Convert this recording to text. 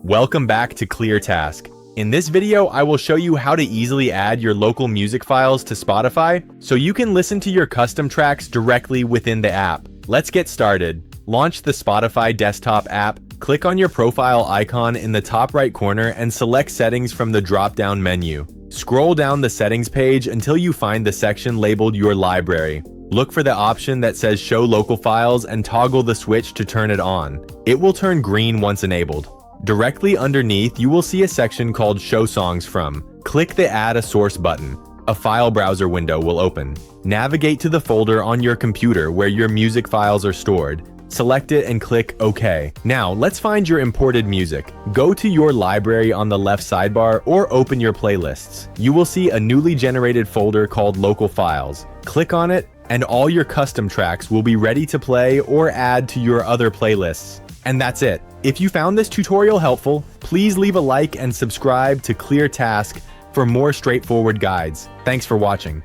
Welcome back to ClearTask. In this video, I will show you how to easily add your local music files to Spotify so you can listen to your custom tracks directly within the app. Let's get started. Launch the Spotify desktop app, click on your profile icon in the top right corner and select Settings from the drop-down menu. Scroll down the settings page until you find the section labeled Your Library. Look for the option that says Show Local Files and toggle the switch to turn it on. It will turn green once enabled. Directly underneath, you will see a section called Show Songs From. Click the Add a Source button. A file browser window will open. Navigate to the folder on your computer where your music files are stored. Select it and click OK. Now, let's find your imported music. Go to your library on the left sidebar or open your playlists. You will see a newly generated folder called Local Files. Click on it, and all your custom tracks will be ready to play or add to your other playlists. And that's it. If you found this tutorial helpful, please leave a like and subscribe to ClearTask for more straightforward guides. Thanks for watching.